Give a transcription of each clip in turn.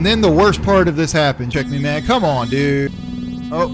And then the worst part of this happened. Check me, man. Come on, dude. Oh,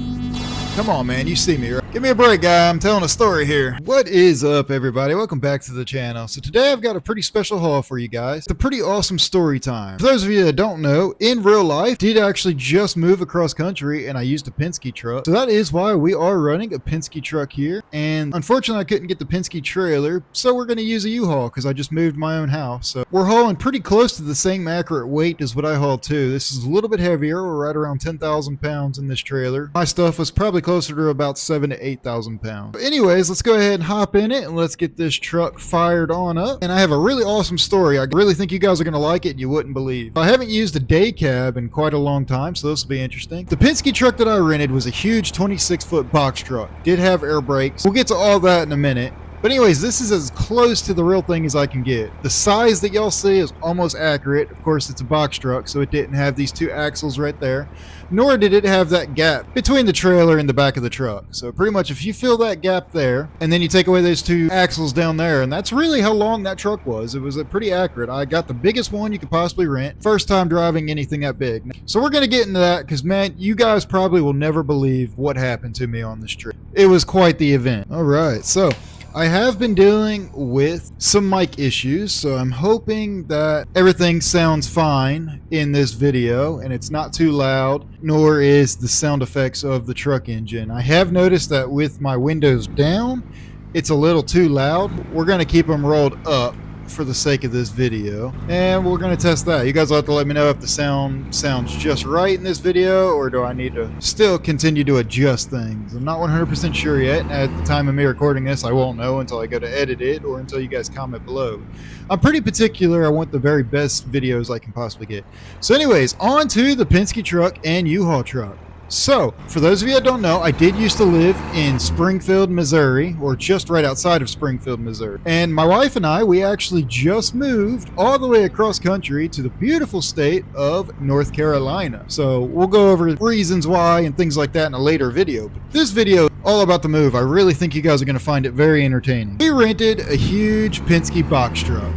come on, man. You see me, right? Give me a break, guy. I'm telling a story here. What is up, everybody? Welcome back to the channel. So today I've got a pretty special haul for you guys. It's a pretty awesome story time. For those of you that don't know, in real life, I did actually just move across country and I used a Penske truck. So that is why we are running a Penske truck here. And unfortunately, I couldn't get the Penske trailer. So we're going to use a U-Haul because I just moved my own house. So we're hauling pretty close to the same accurate weight as what I hauled too. This is a little bit heavier. We're right around 10,000 pounds in this trailer. My stuff was probably closer to about 7,000 to 8,000 pounds. But anyways, let's go ahead and hop in it and let's get this truck fired on up. And I have a really awesome story. I really think you guys are going to like it and you wouldn't believe. I haven't used a day cab in quite a long time, so this will be interesting. The Penske truck that I rented was a huge 26-foot box truck. Did have air brakes. We'll get to all that in a minute. But anyways, this is as close to the real thing as I can get. The size that y'all see is almost accurate. Of course, it's a box truck, so it didn't have these two axles right there. Nor did it have that gap between the trailer and the back of the truck. So pretty much if you fill that gap there, and then you take away those two axles down there, and that's really how long that truck was. It was pretty accurate. I got the biggest one you could possibly rent. First time driving anything that big. So we're going to get into that because, man, you guys probably will never believe what happened to me on this trip. It was quite the event. All right, so I have been dealing with some mic issues, so I'm hoping that everything sounds fine in this video and it's not too loud, nor is the sound effects of the truck engine. I have noticed that with my windows down, it's a little too loud. We're going to keep them rolled up for the sake of this video, and we're going to test that. You guys will have to let me know if the sound sounds just right in this video, or do I need to still continue to adjust things. I'm not 100% sure yet. At the time of me recording this, I won't know until I go to edit it or until you guys comment below. I'm pretty particular. I want the very best videos I can possibly get. So anyways, on to the Penske truck and U-Haul truck. So, for those of you that don't know, I did used to live in Springfield, Missouri, or just right outside of Springfield, Missouri. And my wife and I, we actually just moved all the way across country to the beautiful state of North Carolina. So, we'll go over reasons why and things like that in a later video. But this video is all about the move. I really think you guys are going to find it very entertaining. We rented a huge Penske box truck.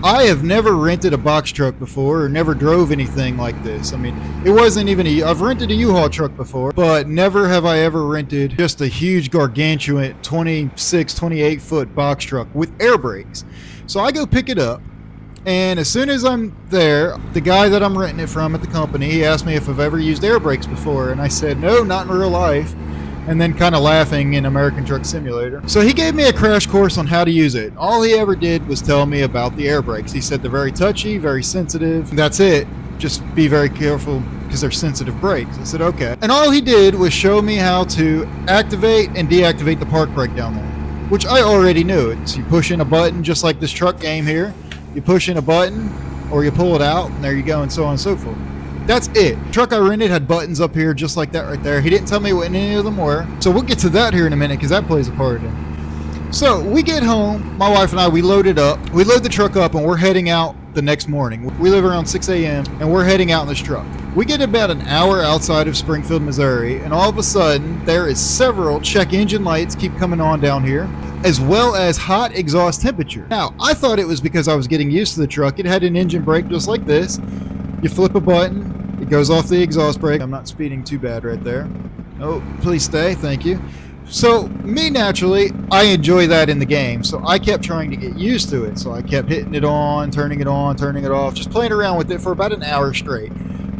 I have never rented a box truck before or never drove anything like this. I mean, it wasn't even I've rented a U-Haul truck before, but never have I ever rented just a huge gargantuan 26, 28 foot box truck with air brakes. So I go pick it up, and as soon as I'm there, the guy that I'm renting it from at the company, he asked me if I've ever used air brakes before, and I said, no, not in real life. And then kind of laughing in American Truck Simulator. So he gave me a crash course on how to use it. All he ever did was tell me about the air brakes. He said they're very touchy, very sensitive. That's it. Just be very careful because they're sensitive brakes. I said, okay. And all he did was show me how to activate and deactivate the park brake down there, which I already knew. It's you push in a button, just like this truck game here. You push in a button or you pull it out, and there you go, and so on and so forth. That's it. The truck I rented had buttons up here just like that right there. He didn't tell me what any of them were. So we'll get to that here in a minute because that plays a part in it. So we get home, my wife and I, we load it up. We load the truck up and we're heading out the next morning. We live around 6 a.m. and we're heading out in this truck. We get about an hour outside of Springfield, Missouri, and all of a sudden there is several check engine lights keep coming on down here, as well as hot exhaust temperature. Now, I thought it was because I was getting used to the truck. It had an engine brake just like this. You flip a button, it goes off the exhaust brake. I'm not speeding too bad right there. Oh, please stay, thank you. So me, naturally, I enjoy that in the game, so I kept trying to get used to it. So I kept hitting it on, turning it off, just playing around with it for about an hour straight.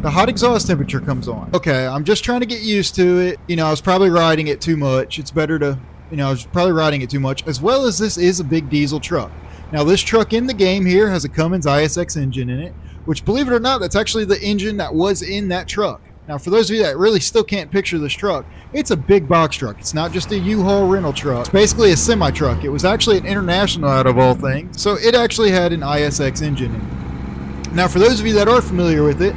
The hot exhaust temperature comes on. Okay, I'm just trying to get used to it. You know, I was probably riding it too much. It's better to, I was probably riding it too much, as well as this is a big diesel truck. Now, this truck in the game here has a Cummins ISX engine in it, which, believe it or not, that's actually the engine that was in that truck. Now, for those of you that really still can't picture this truck, it's a big box truck. It's not just a U-Haul rental truck. It's basically a semi-truck. It was actually an International out of all things, so it actually had an ISX engine in it. Now, for those of you that are familiar with it,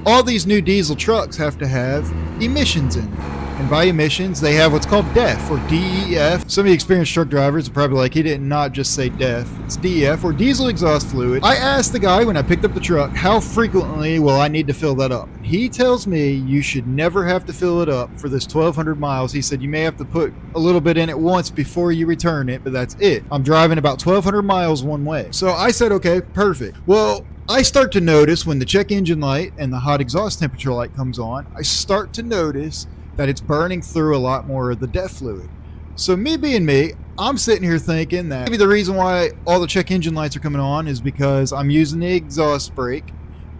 all these new diesel trucks have to have emissions in them. And by emissions, they have what's called DEF or DEF. Some of the experienced truck drivers are probably like, he did not just say DEF. It's DEF or diesel exhaust fluid. I asked the guy when I picked up the truck, how frequently will I need to fill that up? He tells me you should never have to fill it up for this 1,200 miles. He said you may have to put a little bit in it once before you return it, but that's it. I'm driving about 1,200 miles one way. So I said, okay, perfect. Well, I start to notice when the check engine light and the hot exhaust temperature light comes on, I start to notice that it's burning through a lot more of the DEF fluid. So me being me, I'm sitting here thinking that maybe the reason why all the check engine lights are coming on is because I'm using the exhaust brake.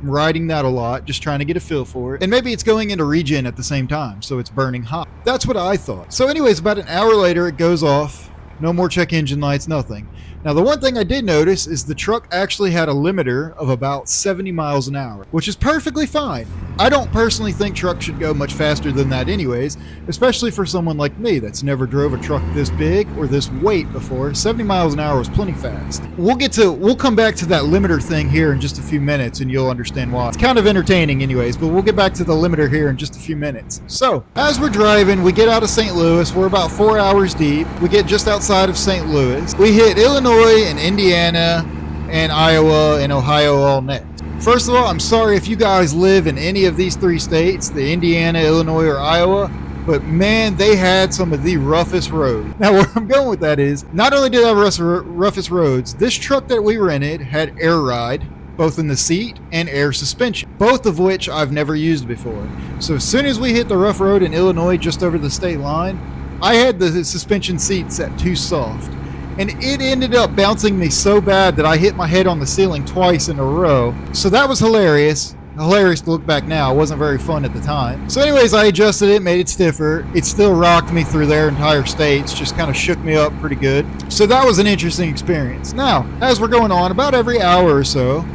I'm riding that a lot, just trying to get a feel for it. And maybe it's going into regen at the same time, so it's burning hot. That's what I thought. So anyways, about an hour later, it goes off. No more check engine lights, nothing. Now, the one thing I did notice is the truck actually had a limiter of about 70 miles an hour, which is perfectly fine. I don't personally think trucks should go much faster than that anyways, especially for someone like me that's never drove a truck this big or this weight before. 70 miles an hour is plenty fast. We'll come back to that limiter thing here in just a few minutes and you'll understand why. It's kind of entertaining anyways, but we'll get back to the limiter here in just a few minutes. So, as we're driving, we get out of St. Louis. We're about 4 hours deep. We get just outside of St. Louis. We hit Illinois and Indiana and Iowa and Ohio all next. First of all, I'm sorry if you guys live in any of these three states, the Indiana, Illinois, or Iowa, but man, they had some of the roughest roads. Now, where I'm going with that is, not only did they have roughest roads, this truck that we rented had air ride, both in the seat and air suspension, both of which I've never used before. So as soon as we hit the rough road in Illinois, just over the state line, I had the suspension seat set too soft. And it ended up bouncing me so bad that I hit my head on the ceiling twice in a row. So that was hilarious. Hilarious to look back now. It wasn't very fun at the time. So anyways, I adjusted it, made it stiffer. It still rocked me through their entire states, just kind of shook me up pretty good. So that was an interesting experience. Now, as we're going on, about every hour or so,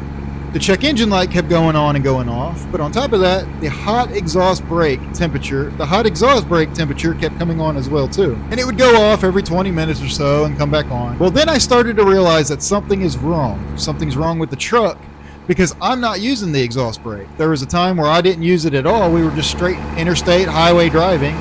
the check engine light kept going on and going off, but on top of that, the hot exhaust brake temperature kept coming on as well too. And it would go off every 20 minutes or so and come back on. Well, then I started to realize that something is wrong. Something's wrong with the truck because I'm not using the exhaust brake. There was a time where I didn't use it at all. We were just straight interstate highway driving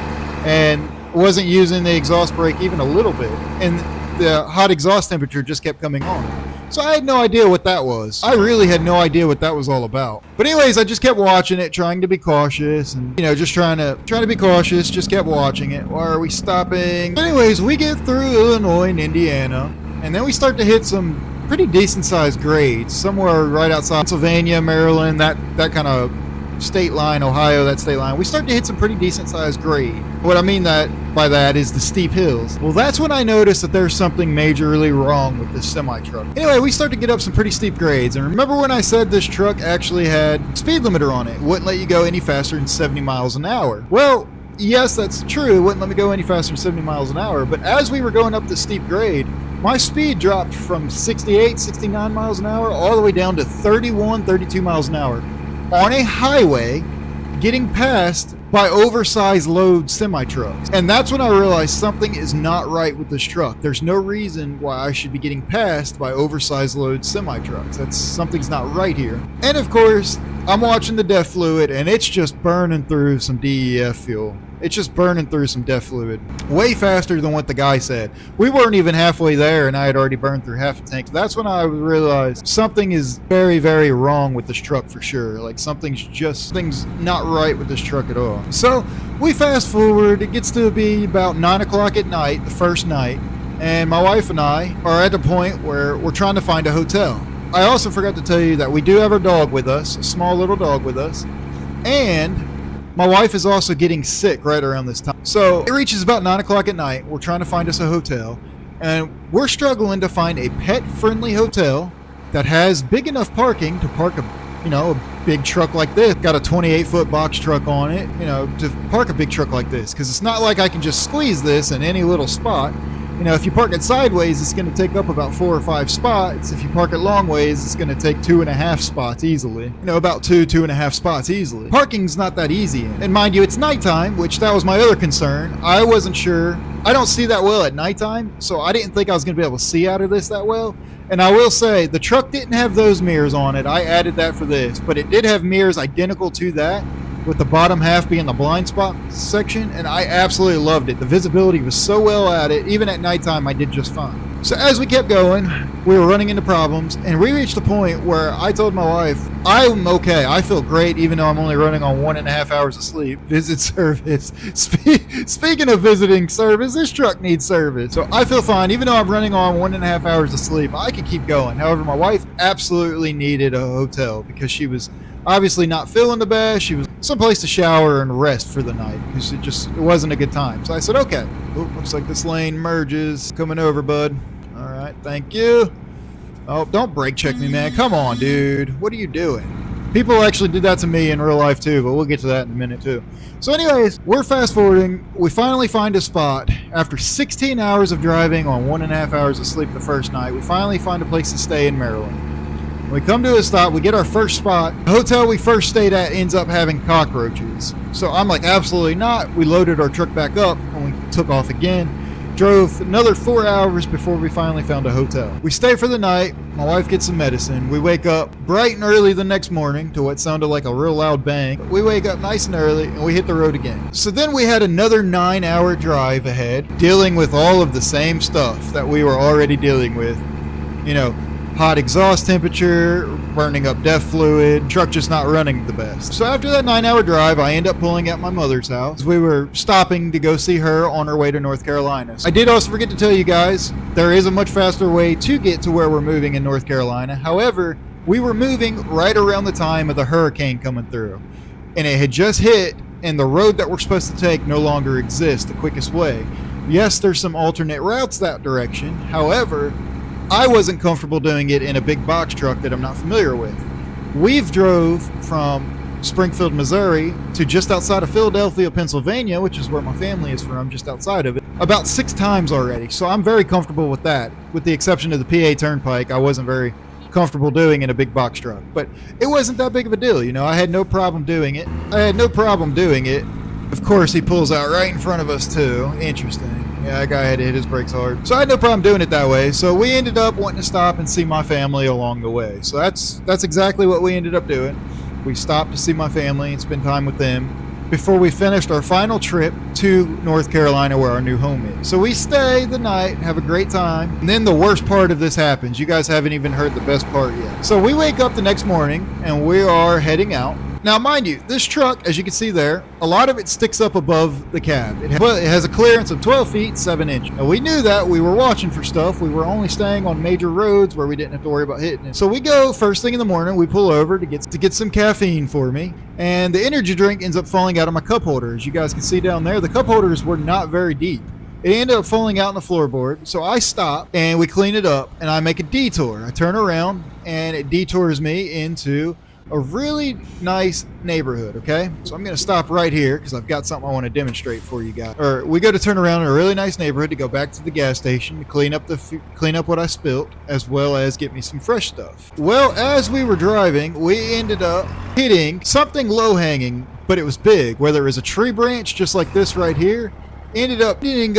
and wasn't using the exhaust brake even a little bit. And the hot exhaust temperature just kept coming on. So I had no idea what that was. I really had no idea what that was all about. But anyways, I just kept watching it, trying to be cautious and, just trying to be cautious, just kept watching it. Why are we stopping? Anyways, we get through Illinois and Indiana, and then we start to hit some pretty decent sized grades, somewhere right outside Pennsylvania, Maryland, that kind of state line, Ohio, that state line. We start to hit some pretty decent sized grade. What I mean by that is the steep hills. Well, that's when I noticed that there's something majorly wrong with this semi truck. Anyway, we start to get up some pretty steep grades. And remember when I said this truck actually had speed limiter on it? It wouldn't let you go any faster than 70 miles an hour. Well, yes, that's true. It wouldn't let me go any faster than 70 miles an hour. But as we were going up the steep grade, my speed dropped from 68, 69 miles an hour all the way down to 31, 32 miles an hour on a highway, getting passed by oversized load semi-trucks. And that's when I realized something is not right with this truck. There's no reason why I should be getting passed by oversized load semi-trucks. Something's not right here. And of course, I'm watching the DEF fluid and it's just burning through some DEF fuel. It's just burning through some DEF fluid way faster than what the guy said. We weren't even halfway there and I had already burned through half a tank. That's when I realized something is very, very wrong with this truck for sure. Like something's not right with this truck at all. So we fast forward. It gets to be about 9 o'clock at night, the first night, and my wife and I are at the point where we're trying to find a hotel. I also forgot to tell you that we do have our dog with us, a small little dog with us, and my wife is also getting sick right around this time. So it reaches about 9 o'clock at night. We're trying to find us a hotel, and we're struggling to find a pet-friendly hotel that has big enough parking to park a big truck like this. Got a 28-foot box truck on it, to park a big truck like this, because it's not like I can just squeeze this in any little spot. If you park it sideways, it's going to take up about 4 or 5 spots. If you park it long ways, it's going to take 2.5 spots easily. About 2.5 spots easily. Parking's not that easy. And mind you, it's nighttime, which that was my other concern. I wasn't sure. I don't see that well at nighttime, so I didn't think I was going to be able to see out of this that well. And I will say, the truck didn't have those mirrors on it. I added that for this, but it did have mirrors identical to that. with the bottom half being the blind spot section, and I absolutely loved it. The visibility was so well at it. Even at nighttime, I did just fine. So as we kept going, we were running into problems, and we reached a point where I told my wife, I'm okay. I feel great, even though I'm only running on 1.5 hours of sleep. Visit service. Speaking of visiting service, this truck needs service. So I feel fine, even though I'm running on 1.5 hours of sleep. I could keep going. However, my wife absolutely needed a hotel because she was obviously not feeling the best. She was someplace to shower and rest for the night because it wasn't a good time. So I said, okay. Ooh, looks like this lane merges. Coming over, bud. All right, thank you. Oh, don't brake check me, man. Come on, dude. What are you doing? People actually did that to me in real life too, but we'll get to that in a minute too. So anyways, we're fast forwarding. We finally find a spot. After 16 hours of driving on 1.5 hours of sleep the first night, we finally find a place to stay in Maryland. When we come to a stop, we get our first spot. The hotel we first stayed at ends up having cockroaches. So I'm like, absolutely not. We loaded our truck back up and we took off again. Drove another 4 hours before we finally found a hotel. We stay for the night. My wife gets some medicine. We wake up bright and early the next morning to what sounded like a real loud bang. We wake up nice and early and we hit the road again. So then we had another 9-hour drive ahead, dealing with all of the same stuff that we were already dealing with. You know, hot exhaust temperature, burning up DEF fluid, truck just not running the best. So after that 9-hour drive, I end up pulling at my mother's house. We were stopping to go see her on her way to North Carolina. I did also forget to tell you guys, there is a much faster way to get to where we're moving in North Carolina. However, we were moving right around the time of the hurricane coming through. And it had just hit, and the road that we're supposed to take no longer exists, the quickest way. Yes, there's some alternate routes that direction. However, I wasn't comfortable doing it in a big box truck that I'm not familiar with. We've drove from Springfield, Missouri to just outside of Philadelphia, Pennsylvania, which is where my family is from, just outside of it, about 6 times already. So I'm very comfortable with that. With the exception of the PA Turnpike, I wasn't very comfortable doing in a big box truck. But it wasn't that big of a deal, you know. I had no problem doing it. Of course, he pulls out right in front of us too. Interesting. Yeah, that guy had to hit his brakes hard. So I had no problem doing it that way. So we ended up wanting to stop and see my family along the way. So that's exactly what we ended up doing. We stopped to see my family and spend time with them before we finished our final trip to North Carolina where our new home is. So we stay the night, have a great time, and then the worst part of this happens. You guys haven't even heard the best part yet. So we wake up the next morning and we are heading out. Now, mind you, this truck, as you can see there, a lot of it sticks up above the cab. It has a clearance of 12 feet, 7 inches. Now, we knew that. We were watching for stuff. We were only staying on major roads where we didn't have to worry about hitting it. So we go first thing in the morning. We pull over to get some caffeine for me. And the energy drink ends up falling out of my cup holder. As you guys can see down there, the cup holders were not very deep. It ended up falling out on the floorboard. So I stop and we clean it up and I make a detour. I turn around and it detours me into a really nice neighborhood. Okay, so I'm going to stop right here because I've got something I want to demonstrate for you guys. We go to turn around in a really nice neighborhood to go back to the gas station to clean up what I spilt, as well as get me some fresh stuff. Well, as we were driving, we ended up hitting something low hanging, but it was big. Whether it was a tree branch just like this right here, ended up hitting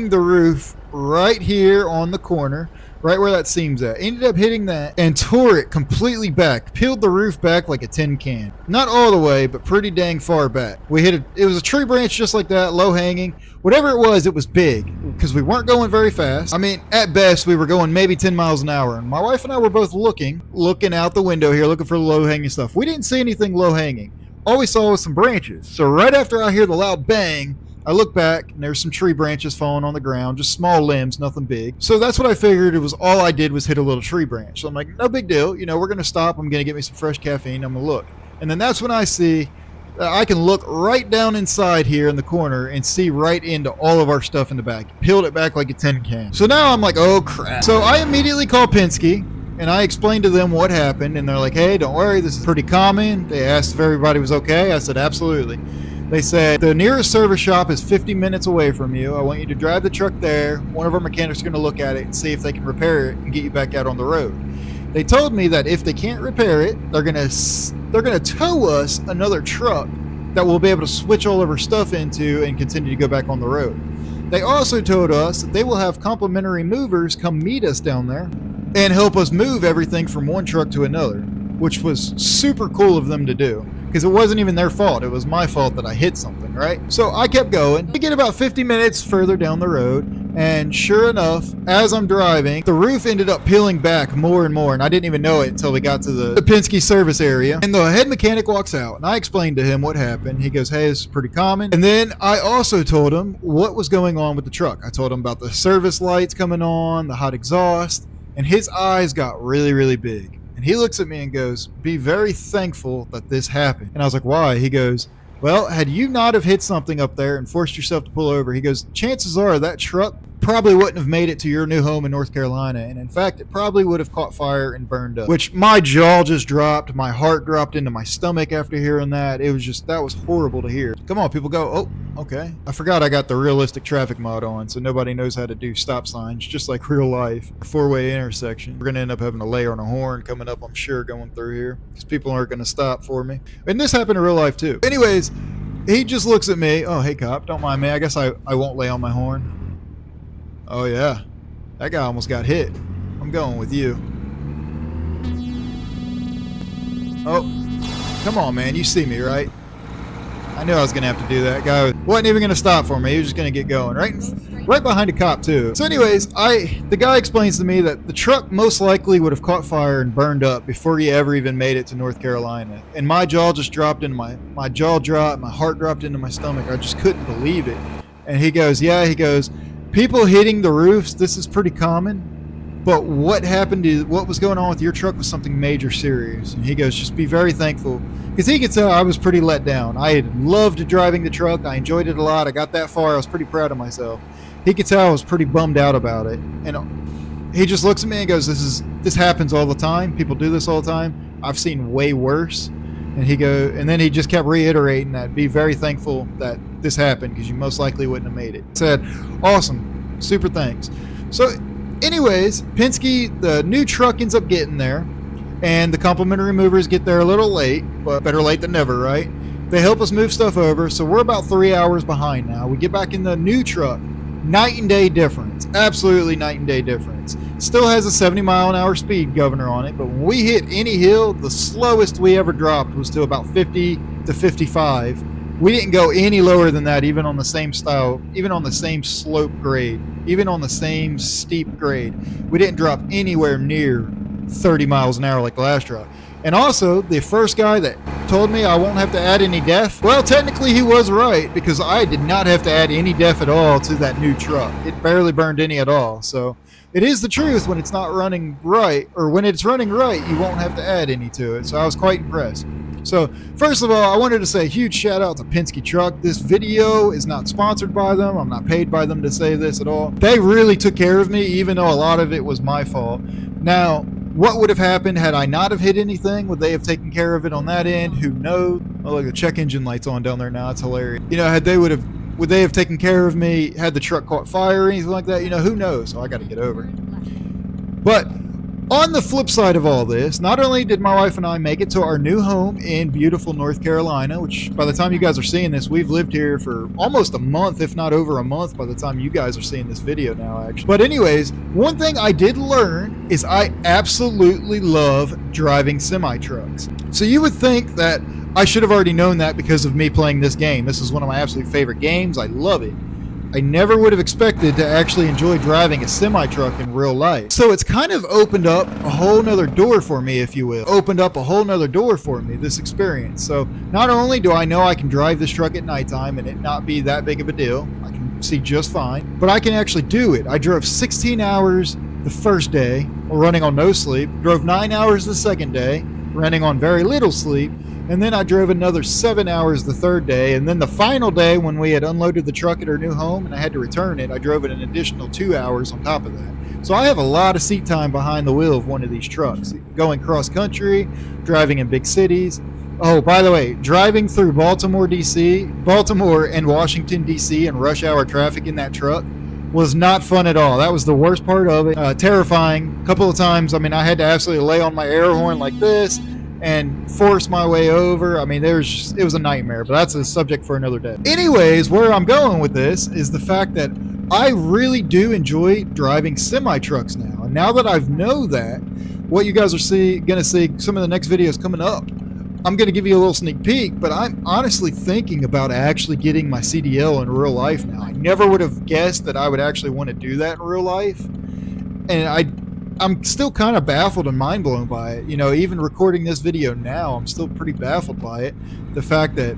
the roof right here on the corner, right where that seam's at. Ended up hitting that and tore it completely back. Peeled the roof back like a tin can. Not all the way, but pretty dang far back. We hit it was a tree branch just like that, low hanging. Whatever it was big because we weren't going very fast. I mean, at best, we were going maybe 10 miles an hour. And my wife and I were both looking out the window here, looking for the low hanging stuff. We didn't see anything low hanging. All we saw was some branches. So right after I hear the loud bang, I look back and there's some tree branches falling on the ground, just small limbs, nothing big. So that's what I figured. It was all I did was hit a little tree branch. So I'm like, no big deal. You know, we're going to stop. I'm going to get me some fresh caffeine. I'm going to look. And then that's when I see I can look right down inside here in the corner and see right into all of our stuff in the back. Peeled it back like a tin can. So now I'm like, oh crap. So I immediately call Penske and I explained to them what happened. And they're like, hey, don't worry. This is pretty common. They asked if everybody was okay. I said, absolutely. They said, the nearest service shop is 50 minutes away from you. I want you to drive the truck there. One of our mechanics is going to look at it and see if they can repair it and get you back out on the road. They told me that if they can't repair it, they're going to tow us another truck that we'll be able to switch all of our stuff into and continue to go back on the road. They also told us that they will have complimentary movers come meet us down there and help us move everything from one truck to another, which was super cool of them to do. because it wasn't even their fault. It was my fault that I hit something, right? So I kept going. We get about 50 minutes further down the road, and sure enough, as I'm driving, the roof ended up peeling back more and more, and I didn't even know it until we got to the Penske service area. And the head mechanic walks out, and I explained to him what happened. He goes, hey, this is pretty common. And then I also told him what was going on with the truck. I told him about the service lights coming on, the hot exhaust, and his eyes got really, really big. And he looks at me and goes, be very thankful that this happened. And I was like, why? He goes, well, had you not have hit something up there and forced yourself to pull over, he goes, chances are that truck probably wouldn't have made it to your new home in North Carolina. And in fact, it probably would have caught fire and burned up, which my jaw just dropped. My heart dropped into my stomach after hearing that. It was just, that was horrible to hear. Come on, people go, oh, okay. I forgot I got the realistic traffic mod on, so nobody knows how to do stop signs, just like real life. Four-way intersection. We're going to end up having to layer on a horn coming up, I'm sure, going through here, because people aren't going to stop for me. And this happened in real life, too. Anyways, he just looks at me. Oh, hey, cop, don't mind me. I guess I won't lay on my horn. Oh, yeah. That guy almost got hit. I'm going with you. Oh, come on, man. You see me, right? I knew I was going to have to do that. Guy wasn't even going to stop for me. He was just going to get going. Right behind a cop, too. So anyways, the guy explains to me that the truck most likely would have caught fire and burned up before he ever even made it to North Carolina. And my jaw just dropped into my jaw dropped. My heart dropped into my stomach. I just couldn't believe it. And he goes, yeah, he goes, people hitting the roofs, this is pretty common, but what was going on with your truck was something major serious. And he goes, just be very thankful, because he could tell I was pretty let down. I had loved driving the truck. I enjoyed it a lot. I got that far. I was pretty proud of myself. He could tell I was pretty bummed out about it. And he just looks at me and goes, this happens all the time. People do this all the time. I've seen way worse. And then he just kept reiterating that, be very thankful that this happened, because you most likely wouldn't have made it. Said, awesome, super thanks. So anyways, Penske, the new truck ends up getting there, and the complimentary movers get there a little late, but better late than never, right? They help us move stuff over, so we're about 3 hours behind now. We get back in the new truck. Night and day difference. Absolutely night and day difference. Still has a 70-mile-an-hour speed governor on it, but when we hit any hill, the slowest we ever dropped was to about 50 to 55. We didn't go any lower than that, even on the same style, even on the same slope grade, even on the same steep grade. We didn't drop anywhere near 30 miles an hour like the last drop. And also, the first guy that told me I won't have to add any def, well, technically he was right, because I did not have to add any def at all to that new truck. It barely burned any at all. So it is the truth, when it's not running right, or when it's running right, you won't have to add any to it. So I was quite impressed. So first of all, I wanted to say a huge shout out to Penske Truck. This video is not sponsored by them. I'm not paid by them to say this at all. They really took care of me, even though a lot of it was my fault. Now, what would have happened had I not have hit anything? Would they have taken care of it on that end? Who knows? Oh, look, the check engine light's on down there now. It's hilarious. You know, would they have taken care of me had the truck caught fire or anything like that? You know, who knows? So I got to get over it. But on the flip side of all this, not only did my wife and I make it to our new home in beautiful North Carolina, which by the time you guys are seeing this, we've lived here for almost a month, if not over a month by the time you guys are seeing this video now, actually. But anyways, one thing I did learn is I absolutely love driving semi-trucks. So you would think that I should have already known that because of me playing this game. This is one of my absolute favorite games. I love it. I never would have expected to actually enjoy driving a semi-truck in real life. So it's kind of opened up a whole nother door for me, if you will. Opened up a whole nother door for me, this experience. So not only do I know I can drive this truck at nighttime and it not be that big of a deal, I can see just fine, but I can actually do it. I drove 16 hours the first day, running on no sleep, drove 9 hours the second day, running on very little sleep, and then I drove another 7 hours the third day. And then the final day, when we had unloaded the truck at our new home and I had to return it, I drove it an additional 2 hours on top of that. So I have a lot of seat time behind the wheel of one of these trucks, going cross country, driving in big cities. Oh, by the way, driving through Baltimore and Washington, D.C. and rush hour traffic in that truck was not fun at all. That was the worst part of it. Terrifying. A couple of times, I mean, I had to absolutely lay on my air horn like this and force my way over. I mean, it was a nightmare, but that's a subject for another day. Anyways, where I'm going with this is the fact that I really do enjoy driving semi-trucks now. And now that I know that, what you guys are going to see some of the next videos coming up, I'm going to give you a little sneak peek, but I'm honestly thinking about actually getting my CDL in real life now. I never would have guessed that I would actually want to do that in real life. And I'm still kind of baffled and mind blown by it. You know, even recording this video now, I'm still pretty baffled by it. The fact that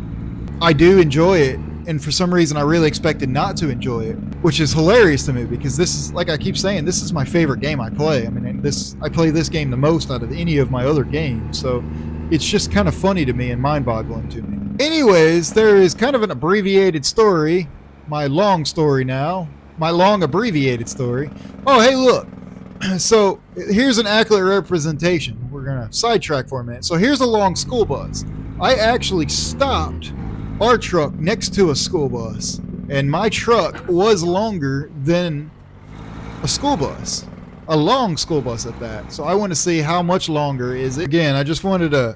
I do enjoy it, and for some reason I really expected not to enjoy it, which is hilarious to me because this is, like I keep saying, this is my favorite game I play. I mean, I play this game the most out of any of my other games, so it's just kind of funny to me and mind-boggling to me. Anyways, there is kind of an abbreviated story, my long story now, my long abbreviated story. Oh, hey, look. So here's an accurate representation. We're gonna sidetrack for a minute. So here's a long school bus. I actually stopped our truck next to a school bus, and my truck was longer than a school bus, a long school bus at that. So I want to see how much longer is it. Again, I just wanted to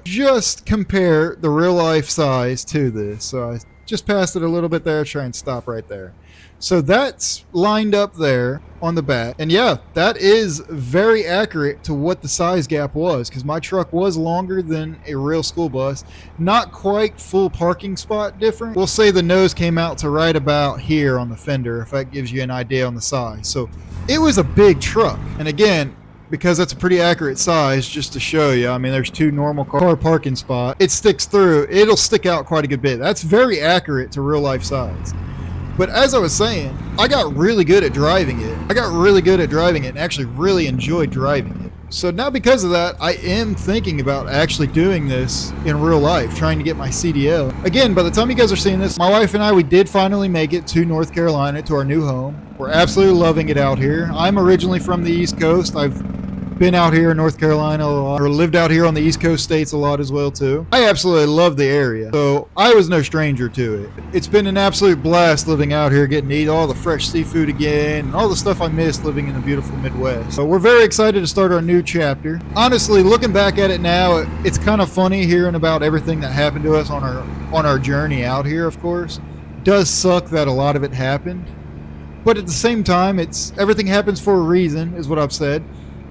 compare the real life size to this. So I just passed it a little bit there, try and stop right there. So that's lined up there on the back. And yeah, that is very accurate to what the size gap was, because my truck was longer than a real school bus. Not quite full parking spot different. We'll say the nose came out to right about here on the fender, if that gives you an idea on the size. So it was a big truck. And again, because that's a pretty accurate size, just to show you, I mean, there's two normal car parking spots. It sticks through. It'll stick out quite a good bit. That's very accurate to real life size. But as I was saying, I got really good at driving it. And actually really enjoyed driving it. So now because of that, I am thinking about actually doing this in real life, trying to get my CDL. Again, by the time you guys are seeing this, my wife and I, we did finally make it to North Carolina, to our new home. We're absolutely loving it out here. I'm originally from the East Coast. I've been out here in North Carolina a lot, or lived out here on the East Coast states a lot as well too. I absolutely love the area, so I was no stranger to it. It's been an absolute blast living out here, getting to eat all the fresh seafood again, and all the stuff I missed living in the beautiful Midwest. So we're very excited to start our new chapter. Honestly, looking back at it now, it's kind of funny hearing about everything that happened to us on our journey out here. Of course, it does suck that a lot of it happened, but at the same time, everything happens for a reason, is what I've said.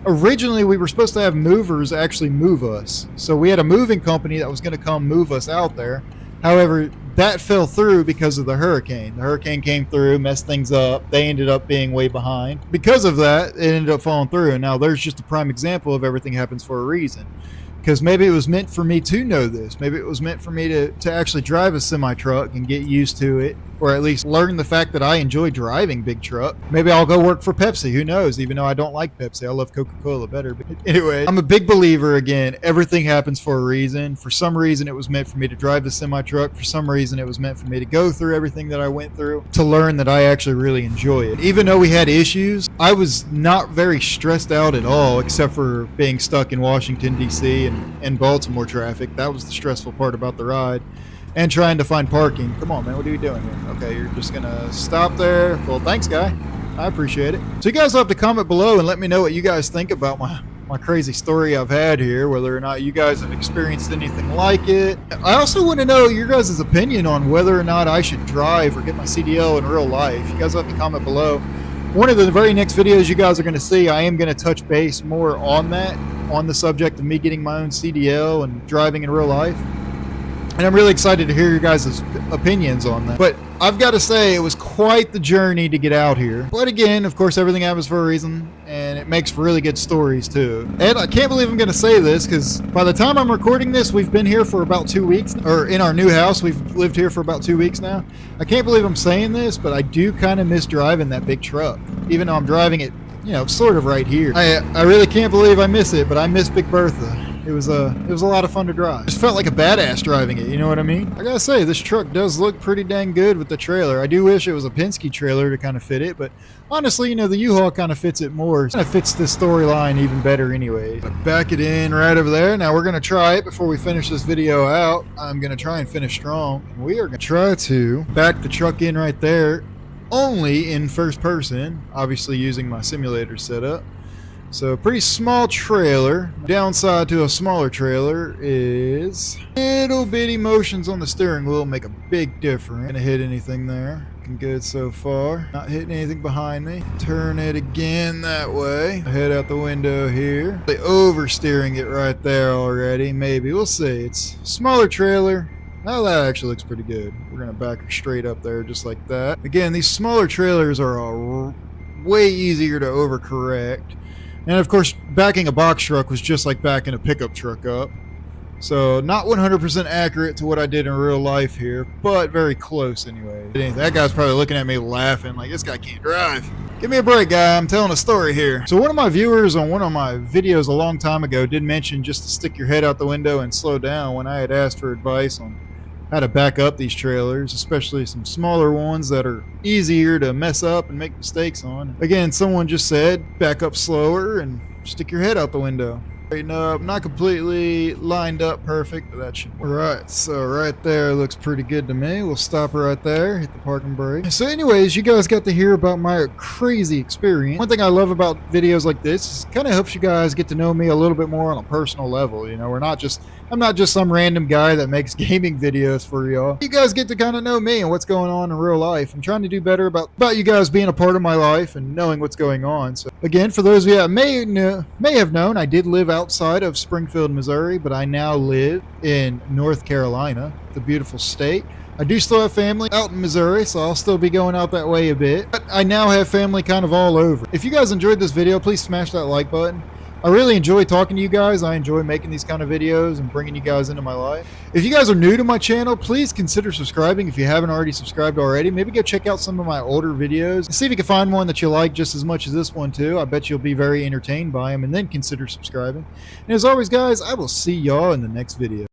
Originally, we were supposed to have movers actually move us. So we had a moving company that was going to come move us out there. However, that fell through because of the hurricane. The hurricane came through, messed things up. They ended up being way behind. Because of that, it ended up falling through. And now there's just a prime example of everything happens for a reason. Because maybe it was meant for me to know this. Maybe it was meant for me to actually drive a semi-truck and get used to it, or at least learn the fact that I enjoy driving big truck. Maybe I'll go work for Pepsi. Who knows? Even though I don't like Pepsi. I love Coca-Cola better. But anyway, I'm a big believer, again, everything happens for a reason. For some reason, it was meant for me to drive the semi-truck. For some reason, it was meant for me to go through everything that I went through, to learn that I actually really enjoy it. Even though we had issues, I was not very stressed out at all, except for being stuck in Washington, D.C. and Baltimore traffic. That was the stressful part about the ride. And trying to find parking. Come on, man, what are you doing here? Okay, you're just gonna stop there. Well, thanks, guy. I appreciate it. So you guys will have to comment below and let me know what you guys think about my crazy story I've had here, whether or not you guys have experienced anything like it. I also want to know your guys' opinion on whether or not I should drive or get my CDL in real life. You guys will have to comment below. One of the very next videos you guys are going to see, I am going to touch base more on that, on the subject of me getting my own CDL and driving in real life. And I'm really excited to hear your guys' opinions on that. But I've got to say, it was quite the journey to get out here. But again, of course, everything happens for a reason, and it makes for really good stories, too. And I can't believe I'm going to say this, because by the time I'm recording this, we've been here for about 2 weeks, or in our new house, we've lived here for about 2 weeks now. I can't believe I'm saying this, but I do kind of miss driving that big truck, even though I'm driving it, you know, sort of right here. I really can't believe I miss it, but I miss Big Bertha. It was a lot of fun to drive. Just felt like a badass driving it, you know what I mean? I gotta say, this truck does look pretty dang good with the trailer. I do wish it was a Penske trailer to kind of fit it, but honestly, you know, the U-Haul kind of fits it more. It kind of fits the storyline even better anyway. Back it in right over there. Now we're gonna try it before we finish this video out. I'm gonna try and finish strong. We are gonna try to back the truck in right there, only in first person, obviously using my simulator setup. So pretty small trailer. Downside to a smaller trailer is little bitty motions on the steering wheel make a big difference. Gonna hit anything there. Looking good so far. Not hitting anything behind me. Turn it again that way. Head out the window here. They oversteering it right there already. Maybe. We'll see. It's smaller trailer. Now that actually looks pretty good. We're going to back her straight up there just like that. Again, these smaller trailers are way easier to overcorrect. And of course, backing a box truck was just like backing a pickup truck up. So not 100% accurate to what I did in real life here, but very close anyway. That guy's probably looking at me laughing like, this guy can't drive. Give me a break, guy. I'm telling a story here. So one of my viewers on one of my videos a long time ago did mention just to stick your head out the window and slow down when I had asked for advice on how to back up these trailers, especially some smaller ones that are easier to mess up and make mistakes on. Again, someone just said back up slower and stick your head out the window. Straighten up, not completely lined up perfect, but that should work. Alright, so right there looks pretty good to me. We'll stop right there, hit the parking brake. So anyways, you guys got to hear about my crazy experience. One thing I love about videos like this is it kind of helps you guys get to know me a little bit more on a personal level. You know, I'm not just some random guy that makes gaming videos for y'all. You guys get to kind of know me and what's going on in real life. I'm trying to do better about you guys being a part of my life and knowing what's going on. So again, for those of you that may have known, I did live outside of Springfield, Missouri, but I now live in North Carolina, the beautiful state. I do still have family out in Missouri, so I'll still be going out that way a bit. But I now have family kind of all over. If you guys enjoyed this video, please smash that like button. I really enjoy talking to you guys. I enjoy making these kind of videos and bringing you guys into my life. If you guys are new to my channel, please consider subscribing if you haven't already subscribed already. Maybe go check out some of my older videos and see if you can find one that you like just as much as this one too. I bet you'll be very entertained by them, and then consider subscribing. And as always, guys, I will see y'all in the next video.